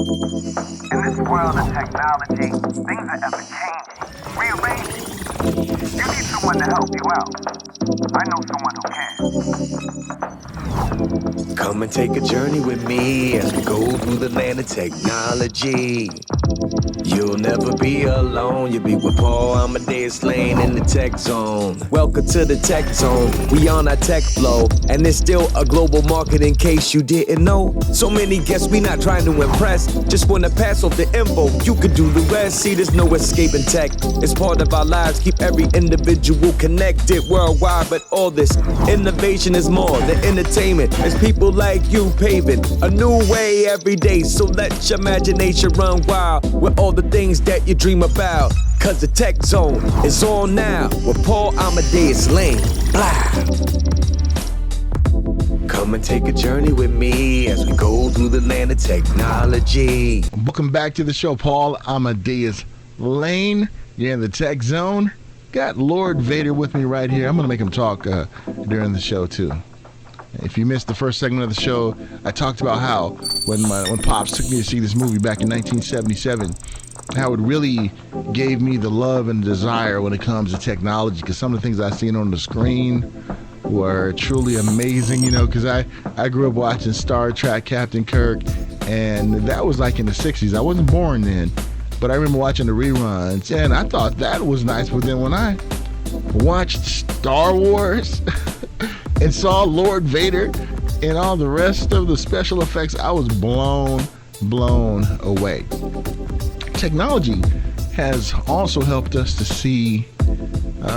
In this world of technology, things are ever changing, rearranging. You need someone to help you out. I know someone who can. Come and take a journey with me as we go through the land of technology. You'll never be alone. You'll be with Paul Amadeus Lane in the tech zone. Welcome to the tech zone. We on our tech flow, and it's still a global market in case you didn't know. So many guests, we not trying to impress. Just wanna pass off the info. You could do the rest. See, there's no escaping tech. It's part of our lives. Keep every individual connected worldwide. But all this innovation is more than entertainment. It's people like you paving a new way every day. So let your imagination run wild with all the things that you dream about. Cause the tech zone is on now with Paul Amadeus Lane. Blah. Come and take a journey with me as we go through the land of technology. Welcome back to the show, Paul Amadeus Lane. You're in the tech zone. Got Lord Vader with me right here. I'm going to make him talk during the show, too. If you missed the first segment of the show, I talked about how when Pops took me to see this movie back in 1977, how it really gave me the love and desire when it comes to technology, because some of the things I seen on the screen were truly amazing, you know, because I grew up watching Star Trek, Captain Kirk, and that was like in the 60s. I wasn't born then, but I remember watching the reruns, and I thought that was nice. But then when I watched Star Wars and saw Lord Vader and all the rest of the special effects, I was blown away. Technology has also helped us to see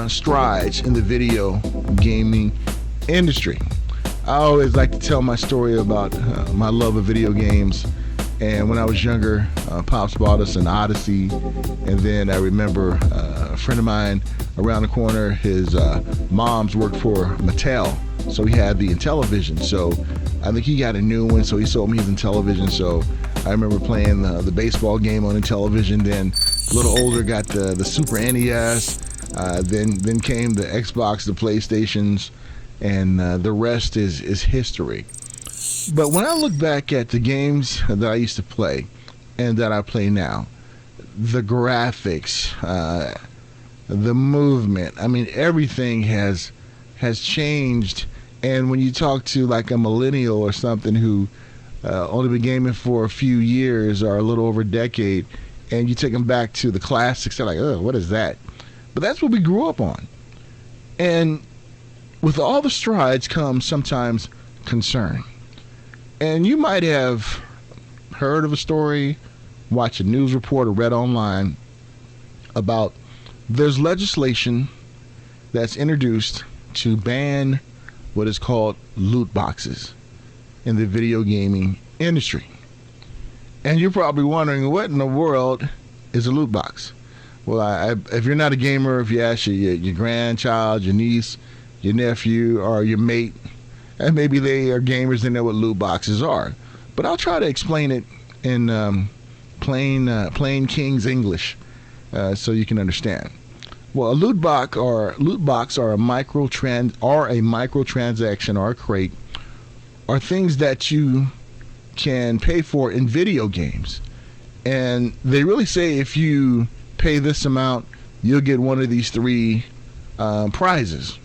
strides in the video gaming industry. I always like to tell my story about my love of video games. And when I was younger, Pops bought us an Odyssey. And then I remember a friend of mine around the corner, his mom's worked for Mattel. So he had the Intellivision. So I think he got a new one. So he sold me his Intellivision. So I remember playing the baseball game on Intellivision. Then a little older, got the Super NES. Then came the Xbox, the PlayStations, and the rest is history. But when I look back at the games that I used to play and that I play now, the graphics, the movement, I mean, everything has changed. And when you talk to like a millennial or something who only been gaming for a few years or a little over a decade, and you take them back to the classics, they're like, oh, what is that? But that's what we grew up on. And with all the strides comes sometimes concern. And you might have heard of a story, watched a news report, or read online about there's legislation that's introduced to ban what is called loot boxes in the video gaming industry. And you're probably wondering, what in the world is a loot box? Well, if you're not a gamer, if you ask your grandchild, your niece, your nephew, or your mate, and maybe they are gamers, they know what loot boxes are. But I'll try to explain it in plain King's English so you can understand. Well, a loot box or a microtransaction or a crate are things that you can pay for in video games. And they really say if you pay this amount, you'll get one of these three prizes.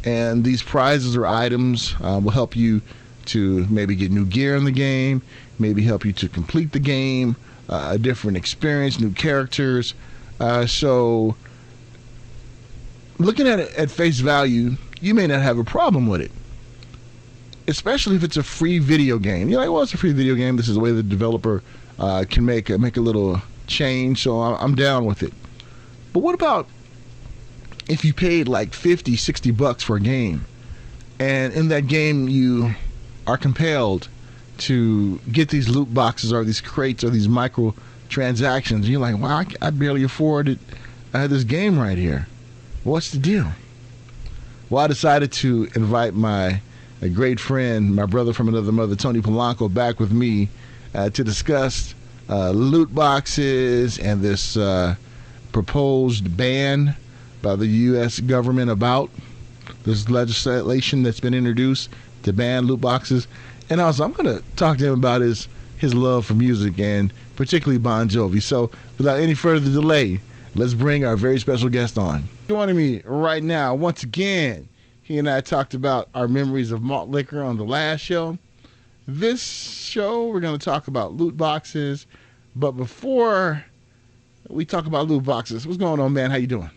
And these prizes or items will help you to maybe get new gear in the game, maybe help you to complete the game, a different experience, new characters. So looking at it at face value, you may not have a problem with it, especially if it's a free video game. You're like, well, it's a free video game. This is the way the developer can make a little change, so I'm down with it. But what about if you paid like $50-$60 for a game, and in that game you are compelled to get these loot boxes or these crates or these micro transactions? You're like, wow, I barely afforded this game right here. What's the deal? Well, I decided to invite a great friend, my brother from another mother, Tony Polanco, back with me to discuss loot boxes and this proposed ban by the U.S. government about this legislation that's been introduced to ban loot boxes. And also, I'm going to talk to him about his his love for music and particularly Bon Jovi. So without any further delay, let's bring our very special guest on. Joining me right now, once again, he and I talked about our memories of malt liquor on the last show. This show, we're going to talk about loot boxes. But before we talk about loot boxes, what's going on, man? How you doing?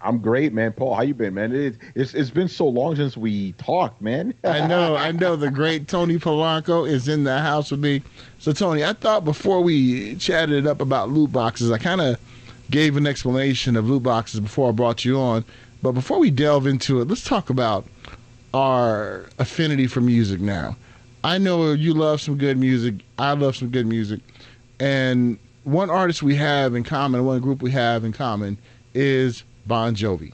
I'm great, man. Paul, how you been, man? It's been so long since we talked, man. I know. The great Tony Polanco is in the house with me. So, Tony, I thought before we chatted up about loot boxes, I kind of gave an explanation of loot boxes before I brought you on. But before we delve into it, let's talk about our affinity for music now. I know you love some good music. I love some good music. And one artist we have in common, one group we have in common is Bon Jovi.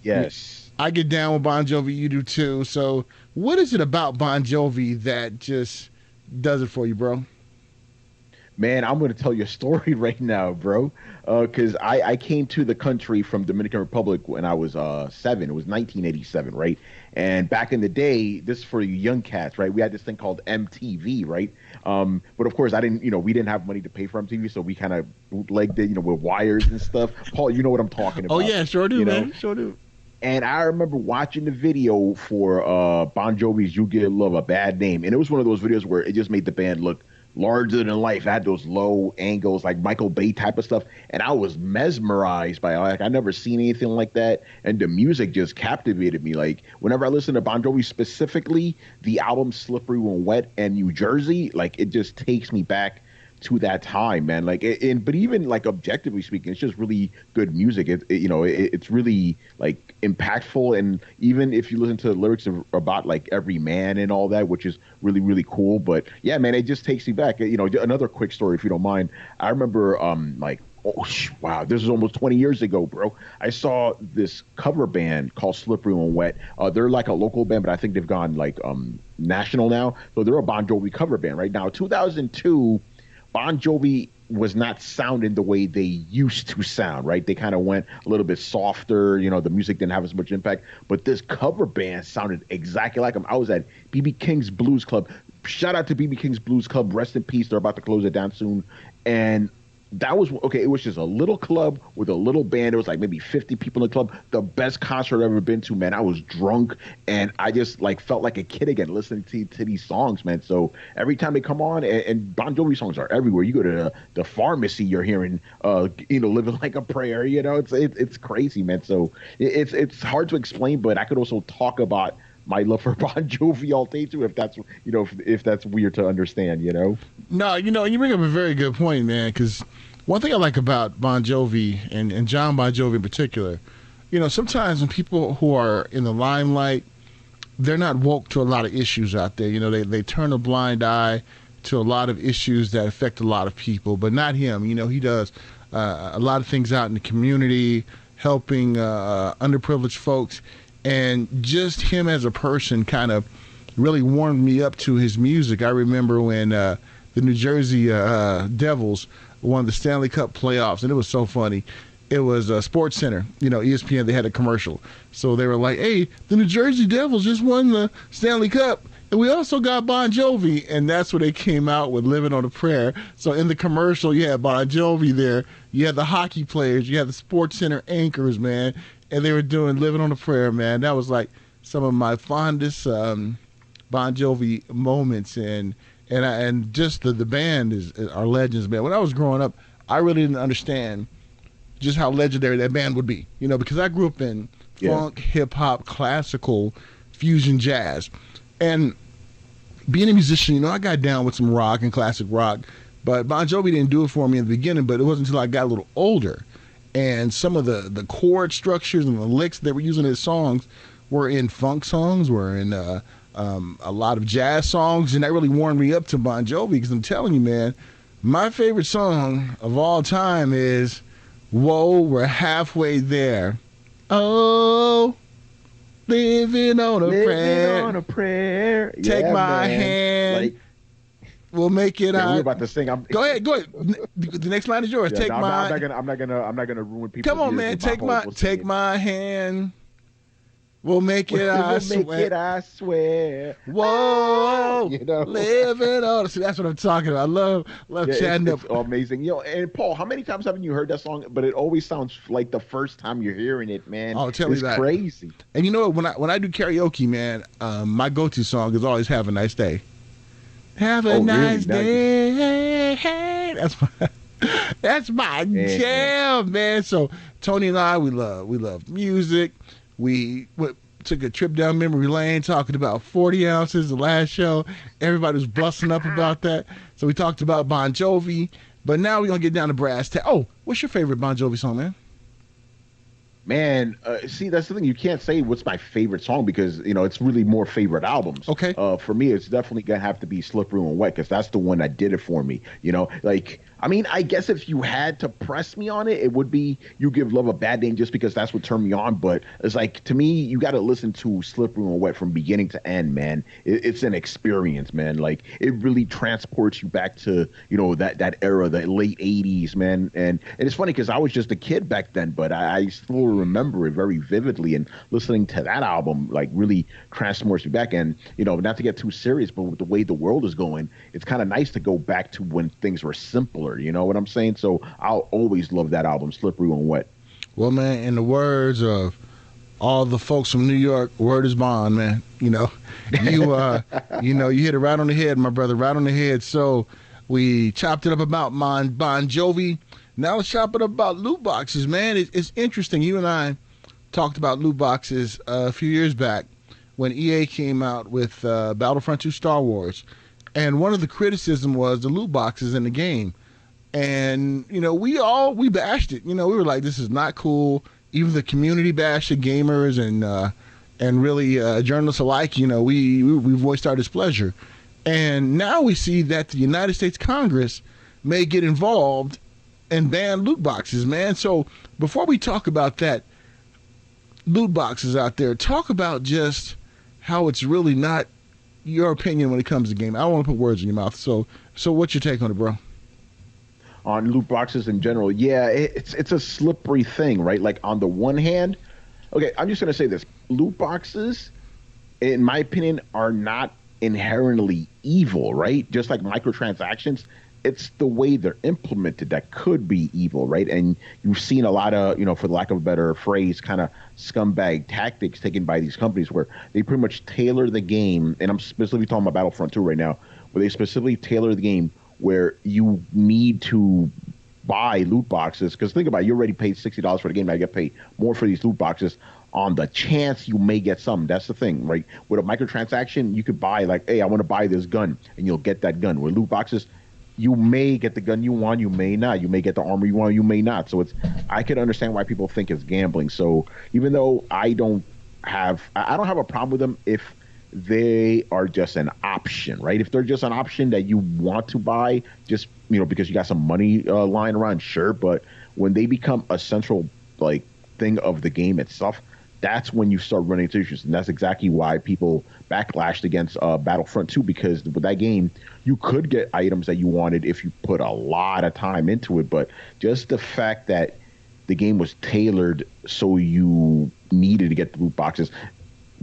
Yes. I get down with Bon Jovi, you do too. So what is it about Bon Jovi that just does it for you, bro? Man, I'm going to tell you a story right now, bro. Because I came to the country from Dominican Republic when I was 7. It was 1987, right? And back in the day, this is for you young cats, right? We had this thing called MTV, right? But of course, we didn't have money to pay for MTV, so we kind of bootlegged it, with wires and stuff. Paul, you know what I'm talking about. Oh, yeah, sure do, man. Sure do. And I remember watching the video for Bon Jovi's You Give Love a Bad Name. And it was one of those videos where it just made the band look larger than life. It had those low angles, like Michael Bay type of stuff. And I was mesmerized by it. Like, I never seen anything like that. And the music just captivated me. Like, whenever I listen to Bon Jovi, specifically the album Slippery When Wet and New Jersey, like, it just takes me back to that time, man. Like, but even like objectively speaking, it's just really good music. It's really like impactful. And even if you listen to the lyrics about like Every Man and all that, which is really, really cool. But yeah, man, it just takes me back. Another quick story, if you don't mind. I remember wow, this is almost 20 years ago, bro. I saw this cover band called Slippery When Wet. They're like a local band, but I think they've gone like national now. So they're a Bon Jovi cover band right now. 2002. Bon Jovi was not sounding the way they used to sound, right? They kind of went a little bit softer. The music didn't have as much impact. But this cover band sounded exactly like them. I was at B.B. King's Blues Club. Shout out to B.B. King's Blues Club. Rest in peace. They're about to close it down soon. And that was, okay, it was just a little club with a little band. It was like maybe 50 people in the club. The best concert I've ever been to, man. I was drunk, and I just like felt like a kid again listening to these songs, man. So every time they come on, and Bon Jovi songs are everywhere. You go to the pharmacy, you're hearing, Living Like a Prayer. It's crazy, man. So it's hard to explain, but I could also talk about my love for Bon Jovi all day too, if that's if that's weird to understand, No, you bring up a very good point, man, because one thing I like about Bon Jovi and John Bon Jovi in particular, sometimes when people who are in the limelight, they're not woke to a lot of issues out there. They turn a blind eye to a lot of issues that affect a lot of people, but not him. He does a lot of things out in the community, helping underprivileged folks. And just him as a person kind of really warmed me up to his music. I remember when the New Jersey Devils won the Stanley Cup playoffs, and it was so funny. It was Sports Center, ESPN, they had a commercial. So they were like, hey, the New Jersey Devils just won the Stanley Cup, and we also got Bon Jovi. And that's where they came out with Living on a Prayer. So in the commercial, you had Bon Jovi there. You had the hockey players. You had the Sports Center anchors, man. And they were doing Living on a Prayer, man. That was like some of my fondest Bon Jovi moments. And just the band are legends, man. When I was growing up, I really didn't understand just how legendary that band would be, because I grew up in funk, hip hop, classical, fusion, jazz. And being a musician, I got down with some rock and classic rock, but Bon Jovi didn't do it for me in the beginning, but it wasn't until I got a little older. And some of the chord structures and the licks that were using in his songs were in funk songs, were in a lot of jazz songs, and that really warmed me up to Bon Jovi, because I'm telling you, man, my favorite song of all time is Whoa, We're Halfway There. Oh, living on a prayer. Take my hand. We'll make it out. We're about to sing. Go ahead. The next line is yours. I'm not gonna ruin people. Come on, man. Take my hand. We'll make it, I We'll make swear. it, I swear. Whoa, You know? living on. See, that's what I'm talking about. I love Yeah, chatting up. it's amazing. And Paul, how many times haven't you heard that song? But it always sounds like the first time you're hearing it, man. Oh, tell me It's that. crazy. And you know what? When I do karaoke, man, my go-to song is always "Have a Nice Day." Have a Oh, really? nice Now day. That's my jam, man. So Tony and I, we love music. Took a trip down memory lane, talking about 40 ounces the last show. Everybody was busting up about that. So we talked about Bon Jovi, but now we're gonna get down to brass tacks. Oh, what's your favorite Bon Jovi song, man? Man, see, that's the thing. You can't say what's my favorite song because it's really more favorite albums. Okay. For me, it's definitely gonna have to be "Slippery When Wet" because that's the one that did it for me. Like I mean, I guess if you had to press me on it, it would be "You Give Love a Bad Name" just because that's what turned me on. But it's like to me, you got to listen to "Slippery When Wet" from beginning to end, man. It's an experience, man. Like it really transports you back to that era, the late '80s, man. And it's funny because I was just a kid back then, but I still remember it very vividly. And listening to that album like really transports me back. And not to get too serious, but with the way the world is going, it's kind of nice to go back to when things were simpler. You know what I'm saying? So I'll always love that album, "Slippery When Wet." Well, man, in the words of all the folks from New York, word is bond, man. You hit it right on the head, my brother, right on the head. So we chopped it up about Bon Jovi. Now let's chop it up about loot boxes, man. It's interesting. You and I talked about loot boxes a few years back when EA came out with Battlefront 2 Star Wars. And one of the criticism was the loot boxes in the game. And, we bashed it. We were like, this is not cool. Even the community bashed the gamers and really journalists alike, we voiced our displeasure. And now we see that the United States Congress may get involved and ban loot boxes, man. So before we talk about that, loot boxes out there, talk about just how it's really not your opinion when it comes to game. I don't want to put words in your mouth. So what's your take on it, bro? On loot boxes in general, yeah, it's a slippery thing, right? Like on the one hand, okay, I'm just gonna say this: loot boxes, in my opinion, are not inherently evil, right? Just like microtransactions, it's the way they're implemented that could be evil, right? And you've seen a lot of, for the lack of a better phrase, kind of scumbag tactics taken by these companies where they pretty much tailor the game, and I'm specifically talking about Battlefront 2 right now, where they specifically tailor the game where you need to buy loot boxes. Because think about it, you already paid $60 for the game. Now you get paid more for these loot boxes on the chance you may get some. That's the thing, right? With a microtransaction, you could buy like, hey, I want to buy this gun, and you'll get that gun. With loot boxes, you may get the gun you want, you may not. You may get the armor you want, you may not. So I could understand why people think it's gambling. So even though I don't have a problem with them if they are just an option, right? If they're just an option that you want to buy just, because you got some money lying around, sure. But when they become a central like thing of the game itself, that's when you start running into issues. And that's exactly why people backlashed against Battlefront 2, because with that game, you could get items that you wanted if you put a lot of time into it. But just the fact that the game was tailored so you needed to get the loot boxes,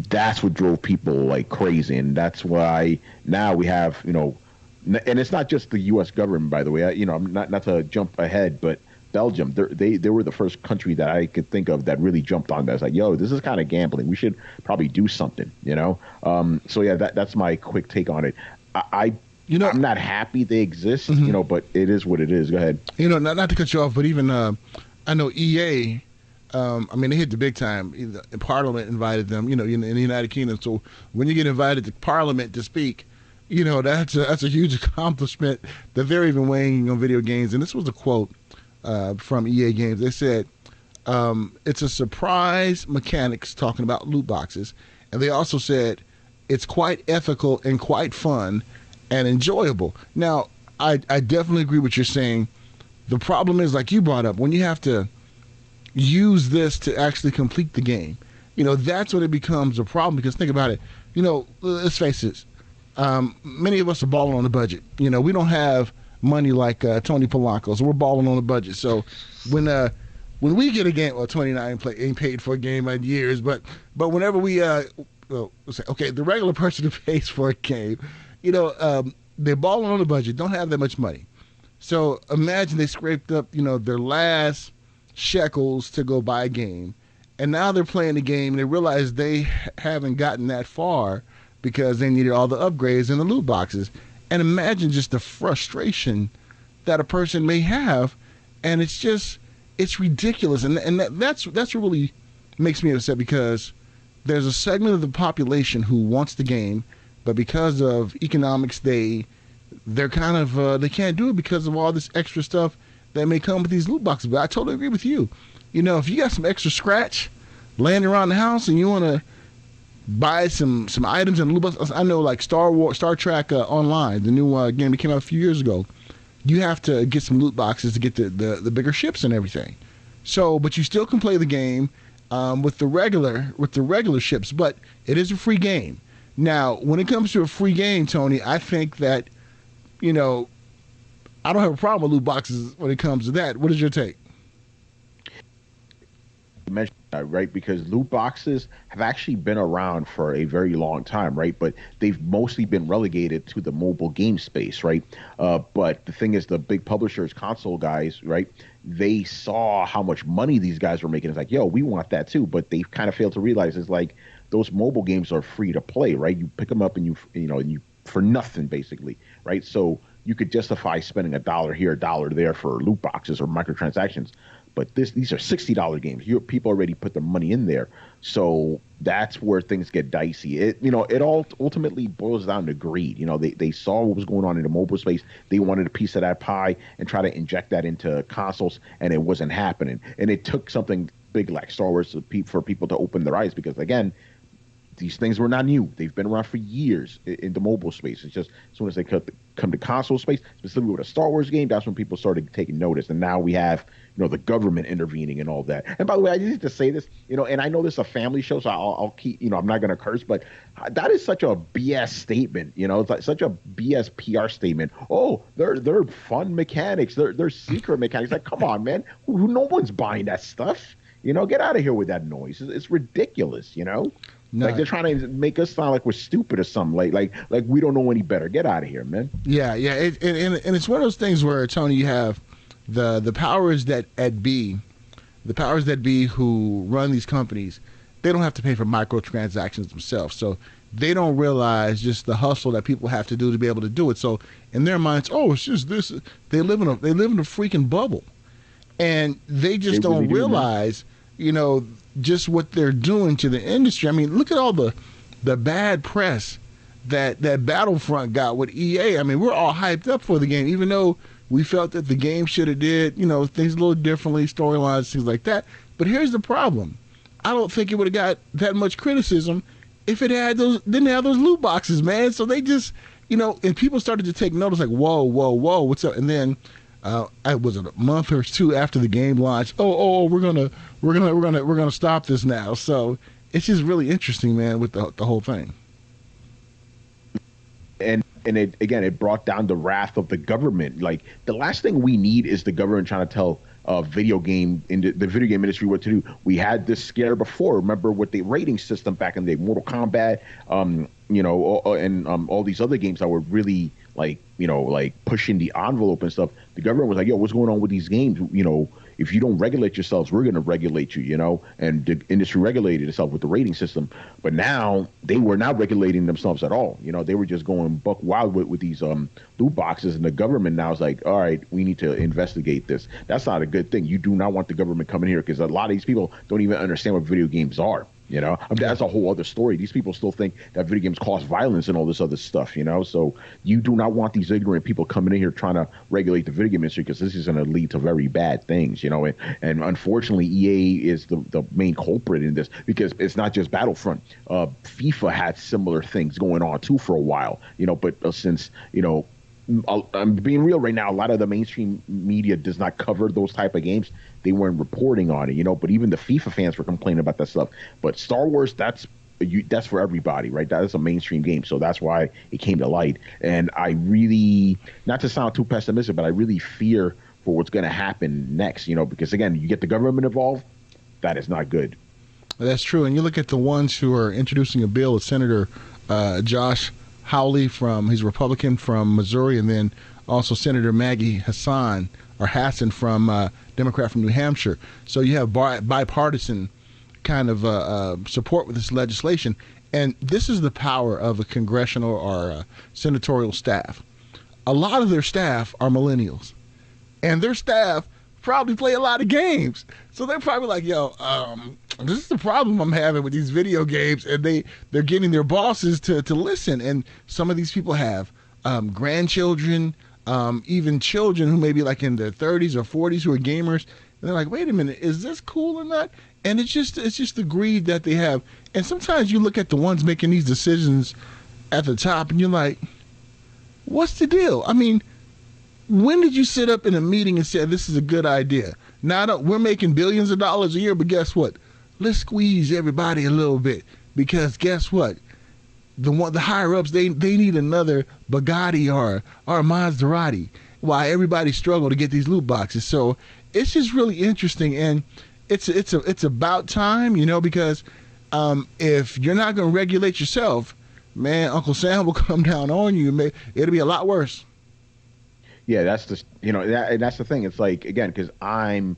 that's what drove people like crazy. And that's why now we have, and it's not just the U.S. government, by the way. I'm not to jump ahead, but Belgium, they were the first country that I could think of that really jumped on that. It's like, yo, this is kind of gambling. We should probably do something, So yeah, that's my quick take on it. I'm not happy they exist, but it is what it is. Go ahead. Not to cut you off, but even I know EA. They hit the big time. Parliament invited them, in the United Kingdom. So when you get invited to Parliament to speak, that's a huge accomplishment that they're even weighing on video games. And this was a quote from EA Games. They said, it's a surprise mechanics, talking about loot boxes. And they also said it's quite ethical and quite fun and enjoyable. Now, I definitely agree with what you're saying. The problem is, like you brought up, when you have to use this to actually complete the game, that's when it becomes a problem. Because think about it, let's face it, many of us are balling on the budget. We don't have money like Tony Polanco, so we're balling on the budget. So when when we get a game, well, 29 ain't paid for a game in years, but whenever we well, say, okay, the regular person who pays for a game, they're balling on the budget, don't have that much money. So imagine they scraped up, their last shekels to go buy a game, and now they're playing the game and they realize they haven't gotten that far because they needed all the upgrades and the loot boxes. And imagine just the frustration that a person may have, and it's ridiculous. And that's what really makes me upset, because there's a segment of the population who wants the game, but because of economics, they're kind of they can't do it because of all this extra stuff that may come with these loot boxes. But I totally agree with you. If you got some extra scratch laying around the house and you want to buy some items and loot boxes, I know like Star Trek Online, the new game that came out a few years ago, you have to get some loot boxes to get the bigger ships and everything. So, but you still can play the game with the regular ships, but it is a free game. Now, when it comes to a free game, Tony, I think that, I don't have a problem with loot boxes when it comes to that. What is your take? You mentioned that, right? Because loot boxes have actually been around for a very long time, right? But they've mostly been relegated to the mobile game space, right? But the thing is, the big publishers, console guys, right? They saw how much money these guys were making. It's like, yo, we want that too. But they kind of failed to realize it's like those mobile games are free to play, right? You pick them up and you for nothing, basically, right? So you could justify spending $1 here, $1 there for loot boxes or microtransactions. But these are $60 games. People already put their money in there, so that's where things get dicey. It all ultimately boils down to greed. They saw what was going on in the mobile space. They wanted a piece of that pie and try to inject that into consoles, and it wasn't happening. And it took something big like Star Wars for people to open their eyes, because again, these things were not new. They've been around for years in the mobile space. It's just as soon as they come to console space, specifically with a Star Wars game, that's when people started taking notice. And now we have, the government intervening and all that. And by the way, I need to say this, and I know this is a family show, so I'll keep, I'm not going to curse, but that is such a BS statement. It's like such a BS PR statement. Oh, they're fun mechanics. They're secret mechanics. Like, come on, man. No one's buying that stuff. Get out of here with that noise. It's ridiculous, No. Like they're trying to make us sound like we're stupid or something. Like we don't know any better. Get out of here, man. Yeah. And it's one of those things where, Tony, you have the powers that be who run these companies. They don't have to pay for microtransactions themselves, so they don't realize just the hustle that people have to do to be able to do it. So in their minds, oh, it's just this. They live in a freaking bubble, and they just don't realize, just what they're doing to the industry. I mean, look at all the bad press that Battlefront got with EA. I mean, we're all hyped up for the game, even though we felt that the game should have did, things a little differently, storylines, things like that. But here's the problem. I don't think it would have got that much criticism if it didn't have those loot boxes, man. So they just, and people started to take notice, like, whoa, what's up? And then was it a month or two after the game launched? Oh, we're gonna stop this now. So it's just really interesting, man, with the whole thing. And it brought down the wrath of the government. Like, the last thing we need is the government trying to tell the video game industry what to do. We had this scare before. Remember with the rating system back in the day, Mortal Kombat, and all these other games that were really like pushing the envelope and stuff. The government was like, yo, what's going on with these games? If you don't regulate yourselves, we're going to regulate you, and the industry regulated itself with the rating system. But now they were not regulating themselves at all. They were just going buck wild with these loot boxes. And the government now is like, all right, we need to investigate this. That's not a good thing. You do not want the government coming here, because a lot of these people don't even understand what video games are. That's a whole other story. These people still think that video games cause violence and all this other stuff, So you do not want these ignorant people coming in here trying to regulate the video game industry, because this is going to lead to very bad things, And unfortunately, EA is the main culprit in this, because it's not just Battlefront. FIFA had similar things going on too for a while, But since I'm being real right now, a lot of the mainstream media does not cover those type of games. They weren't reporting on it, But even the FIFA fans were complaining about that stuff. But Star Wars, that's for everybody, right? That is a mainstream game, so that's why it came to light. And I really, not to sound too pessimistic, but I really fear for what's going to happen next. Because again, you get the government involved, that is not good. That's true. And you look at the ones who are introducing a bill, Senator Josh Hawley he's a Republican from Missouri, and then also Senator Maggie Hassan from Democrat from New Hampshire. So you have bipartisan kind of support with this legislation. And this is the power of a congressional or senatorial staff. A lot of their staff are millennials, and their staff probably play a lot of games. So they're probably like, yo, this is the problem I'm having with these video games. And they're getting their bosses to listen. And some of these people have grandchildren, even children who may be like in their 30s or 40s who are gamers. And they're like, wait a minute, is this cool or not? And it's just the greed that they have. And sometimes you look at the ones making these decisions at the top and you're like, what's the deal? I mean, when did you sit up in a meeting and say this is a good idea? Now we're making billions of dollars a year, but guess what? Let's squeeze everybody a little bit, because guess what? The higher ups, they need another Bugatti or Maserati, while everybody struggle to get these loot boxes. So it's just really interesting, and it's about time, because if you're not going to regulate yourself, man, Uncle Sam will come down on you. It'll be a lot worse. Yeah, that's that's the thing. It's like, again, because I'm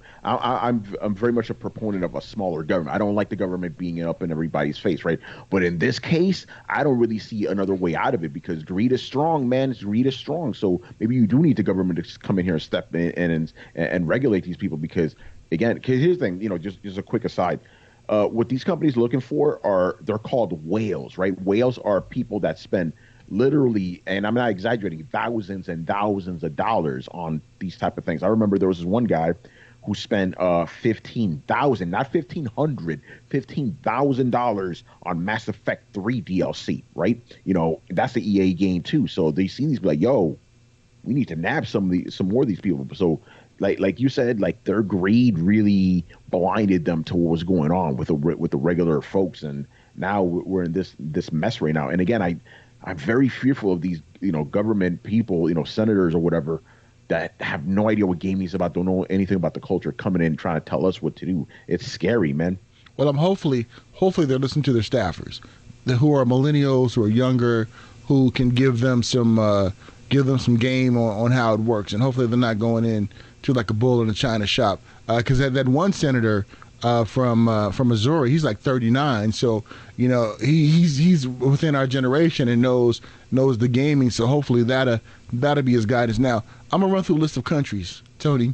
very much a proponent of a smaller government. I don't like the government being up in everybody's face, right? But in this case, I don't really see another way out of it, because greed is strong, man. Greed is strong. So maybe you do need the government to come in here and step in and regulate these people, because, again, because here's the thing, just a quick aside. What these companies are looking for they're called whales, right? Whales are people that spend literally, and I'm not exaggerating, thousands and thousands of dollars on these type of things. I remember there was this one guy who spent $15,000, not $1,500, $15,000 on Mass Effect 3 DLC, right? That's the EA game too. So they see these, be like, yo, we need to nab some more of these people. So like you said, like, their greed really blinded them to what was going on with the regular folks, and now we're in this mess right now. And again, I'm very fearful of these, government people, senators or whatever, that have no idea what gaming is about, don't know anything about the culture, coming in trying to tell us what to do. It's scary, man. Well, hopefully they're listening to their staffers, who are millennials, who are younger, who can give them some game on how it works, and hopefully they're not going in to like a bull in a china shop. Because that one senator from Missouri, he's like 39, so he's within our generation and knows the gaming. So hopefully that'll be his guidance. Now I'm gonna run through a list of countries, Tony,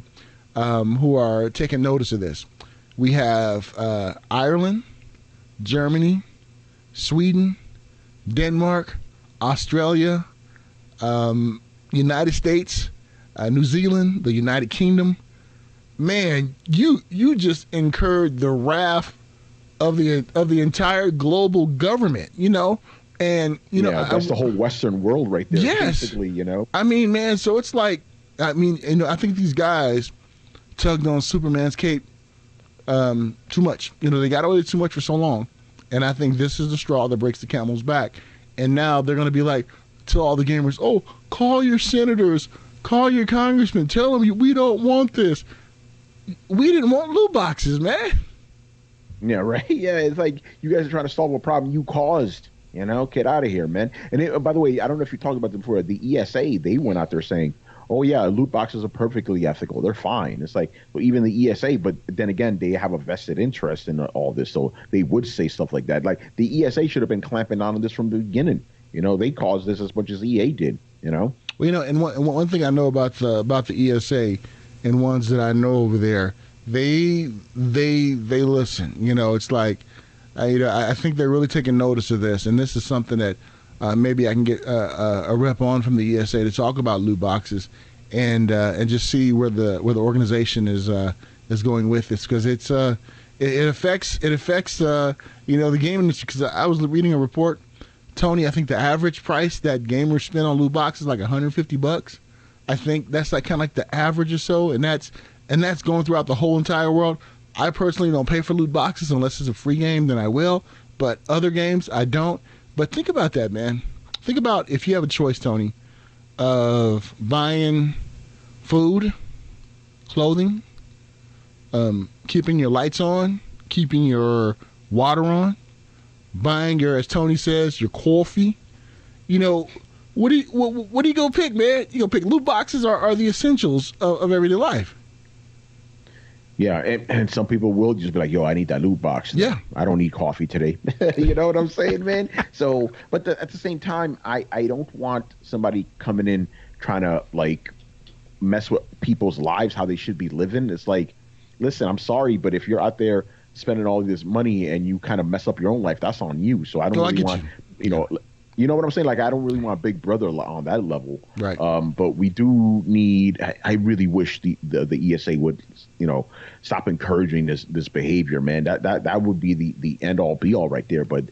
who are taking notice of this. We have Ireland, Germany, Sweden, Denmark, Australia, United States, New Zealand, the United Kingdom. Man, you just incurred the wrath of the entire global government, and that's the whole Western world right there. Yes, basically, I mean, man, so it's like, I think these guys tugged on Superman's cape too much. They got away with too much for so long, and I think this is the straw that breaks the camel's back. And now they're going to be like to all the gamers, oh, call your senators, call your congressmen, tell them we don't want this. We didn't want loot boxes, man. Yeah, right. Yeah, it's like you guys are trying to solve a problem you caused. Get out of here, man. And by the way, I don't know if you talked about them before. The ESA, they went out there saying, "Oh yeah, loot boxes are perfectly ethical. They're fine." It's like, well, even the ESA, but then again, they have a vested interest in all this, so they would say stuff like that. Like the ESA should have been clamping down on this from the beginning. They caused this as much as EA did. Well, and one thing I know about the ESA. And ones that I know over there, they listen. It's like, I think they're really taking notice of this, and this is something that maybe I can get a rep on from the ESA to talk about loot boxes, and just see where the organization is going with this, because it affects the game industry. Because I was reading a report, Tony. I think the average price that gamers spend on loot boxes is like $150. I think that's like kind of like the average or so, and that's going throughout the whole entire world. I personally don't pay for loot boxes unless it's a free game, then I will. But other games, I don't. But think about that, man. Think about if you have a choice, Tony, of buying food clothing, keeping your lights on, keeping your water on, buying your, as Tony says, your coffee. You know, what do you go pick, man? You go pick loot boxes are the essentials of everyday life. Yeah, and some people will just be like, yo, I need that loot box. Yeah. I don't need coffee today. You know what I'm saying, man? So, but at the same time, I don't want somebody coming in trying to, like, mess with people's lives, how they should be living. It's like, listen, I'm sorry, but if you're out there spending all this money and you kind of mess up your own life, that's on you. So I don't really want, you know what I'm saying? Like, I don't really want a big brother on that level. Right. But we do need, I really wish the ESA would, stop encouraging this behavior, man. That would be the end all be all right there. But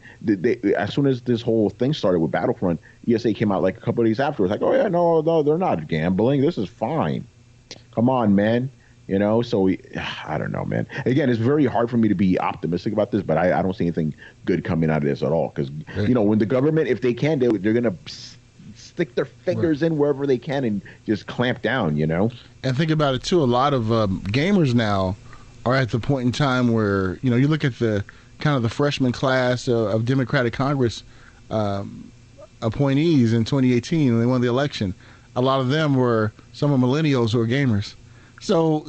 as soon as this whole thing started with Battlefront, ESA came out like a couple of days afterwards, like, oh yeah, no, they're not gambling. This is fine. Come on, man. So I don't know, man. Again, it's very hard for me to be optimistic about this, but I don't see anything good coming out of this at all. Because, when the government, if they can, they're going to stick their fingers in wherever they can and just clamp down, And think about it, too. A lot of gamers now are at the point in time where, you look at the kind of the freshman class of Democratic Congress appointees in 2018 when they won the election. A lot of them were some of millennials who are gamers. So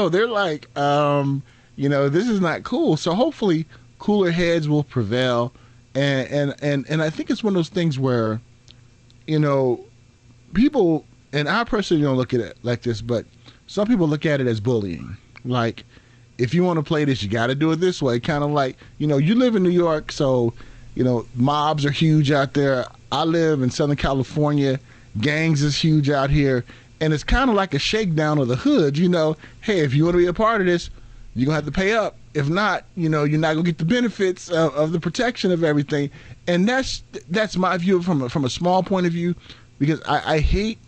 they're like, this is not cool. So hopefully cooler heads will prevail. And I think it's one of those things where, people, and I personally don't look at it like this, but some people look at it as bullying. Like, if you want to play this, you got to do it this way. Kind of like, you live in New York, so, mobs are huge out there. I live in Southern California. Gangs is huge out here. And it's kind of like a shakedown of the hood, hey, if you want to be a part of this, you're going to have to pay up. If not, you're not going to get the benefits of the protection of everything. And that's my view from a small point of view, because I hate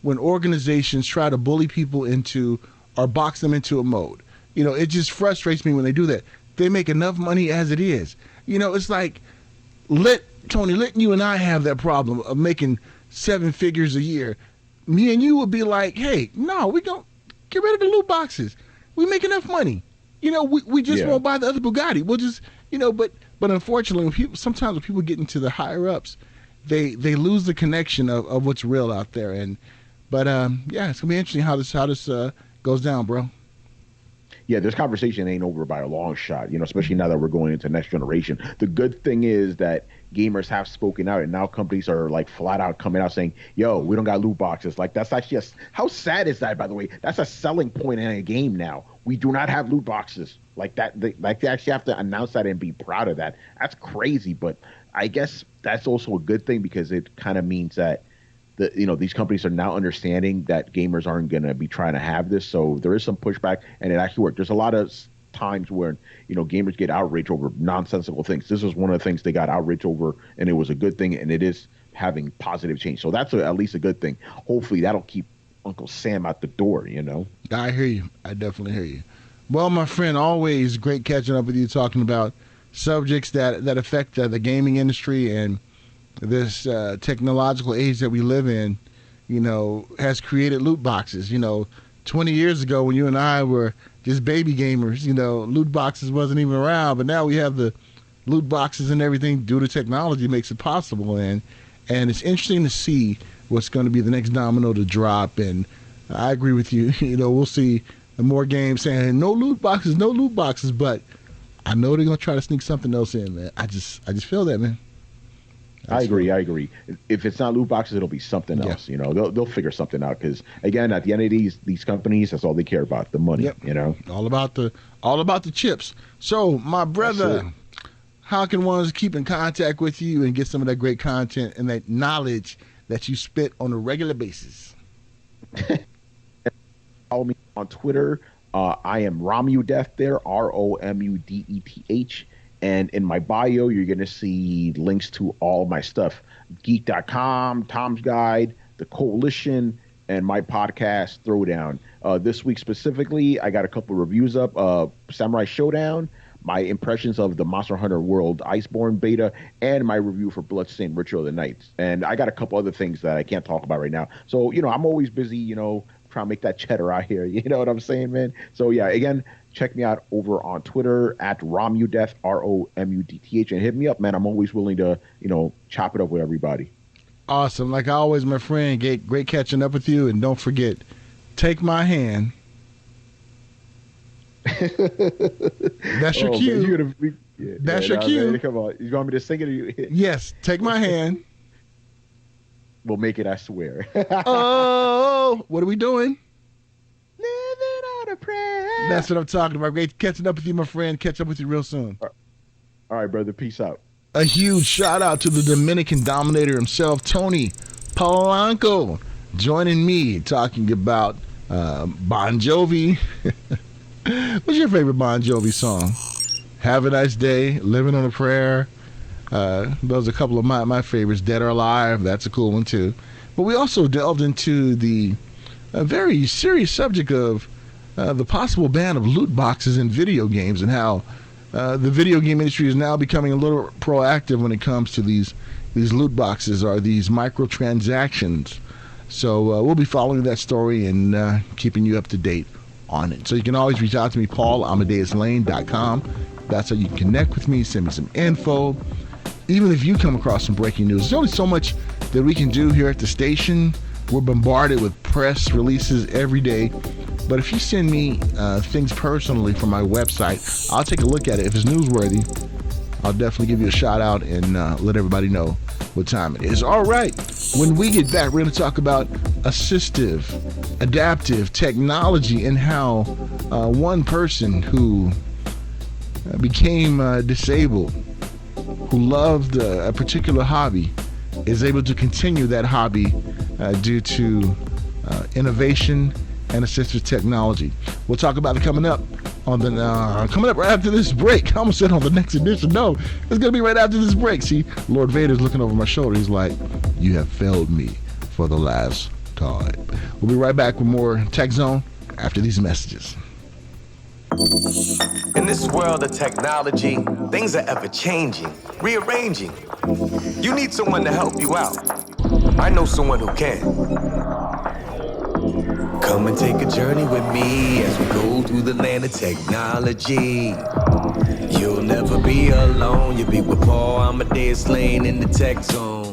when organizations try to bully people into or box them into a mode. It just frustrates me when they do that. They make enough money as it is. It's like, Tony, let you and I have that problem of making 7 figures a year. Me and you would be like, hey, no, we don't get rid of the loot boxes. We make enough money. We just won't buy the other Bugatti. We'll just, but unfortunately, sometimes when people get into the higher ups, they lose the connection of what's real out there. But it's gonna be interesting how this goes down, bro. Yeah, this conversation ain't over by a long shot, especially now that we're going into next generation. The good thing is that gamers have spoken out, and now companies are like flat out coming out saying, yo, we don't got loot boxes. Like, that's actually how sad is that, by the way? That's a selling point in a game now. We do not have loot boxes. Like that, they actually have to announce that and be proud of that. That's crazy, but I guess that's also a good thing, because it kind of means that these companies are now understanding that gamers aren't going to be trying to have this. So there is some pushback, and it actually worked. There's a lot of times where, gamers get outraged over nonsensical things. This was one of the things they got outraged over, and it was a good thing, and it is having positive change. So that's at least a good thing. Hopefully that'll keep Uncle Sam out the door, I hear you. I definitely hear you. Well, my friend, always great catching up with you, talking about subjects that affect the gaming industry, and this technological age that we live in, has created loot boxes. 20 years ago when you and I were just baby gamers, loot boxes wasn't even around, but now we have the loot boxes and everything due to technology makes it possible. And it's interesting to see what's going to be the next domino to drop. And I agree with you. We'll see more games saying no loot boxes, but I know they're going to try to sneak something else in, man. I just feel that, man. I agree. If it's not loot boxes, it'll be something else. They'll figure something out, because again, at the end of these companies, that's all they care about, the money. Yep. All about the chips. So, my brother, how can one keep in contact with you and get some of that great content and that knowledge that you spit on a regular basis? Follow me on Twitter. I am Romudeth there, ROMUDETH. And in my bio, you're going to see links to all my stuff. Geek.com, Tom's Guide, The Coalition, and my podcast, Throwdown. This week specifically, I got a couple reviews up. Samurai Showdown, my impressions of the Monster Hunter World Iceborne beta, and my review for Bloodstained Ritual of the Night. And I got a couple other things that I can't talk about right now. So, I'm always busy, trying to make that cheddar out here. You know what I'm saying, man? So yeah, again, check me out over on Twitter at Romudeth, ROMUDTH, and hit me up, man. I'm always willing to, chop it up with everybody. Awesome. Like always, my friend, great catching up with you. And don't forget, take my hand. That's your cue. That's your cue. Man, come on. You want me to sing it? Or you... Yes. Take my hand. We'll make it, I swear. Oh, what are we doing? Living on a prayer. That's what I'm talking about. Great catching up with you, my friend. Catch up with you real soon. All right, brother. Peace out. A huge shout out to the Dominican Dominator himself, Tony Polanco, joining me talking about Bon Jovi. What's your favorite Bon Jovi song? Have a Nice Day, Living on a Prayer. Those are a couple of my favorites. Dead or Alive, that's a cool one too. But we also delved into the very serious subject of the possible ban of loot boxes in video games and how the video game industry is now becoming a little proactive when it comes to these loot boxes or these microtransactions. So we'll be following that story and keeping you up to date on it. So you can always reach out to me, PaulAmadeusLane.com. That's how you can connect with me, send me some info. Even if you come across some breaking news, there's only so much that we can do here at the station. We're bombarded with press releases every day. But if you send me things personally from my website, I'll take a look at it. If it's newsworthy, I'll definitely give you a shout out and let everybody know what time it is. All right. When we get back, we're going to talk about assistive, adaptive technology and how one person who became disabled, who loved a particular hobby, is able to continue that hobby due to innovation and assistive technology. We'll talk about it coming up right after this break. I almost said on the next edition. No, it's gonna be right after this break. See, Lord Vader's looking over my shoulder. He's like, "You have failed me for the last time." We'll be right back with more Tech Zone after these messages. In this world of technology, things are ever changing, rearranging. You need someone to help you out. I know someone who can. Come and take a journey with me as we go through the land of technology. You'll never be alone. You'll be with Paul Amadeus Lane in the Tech Zone.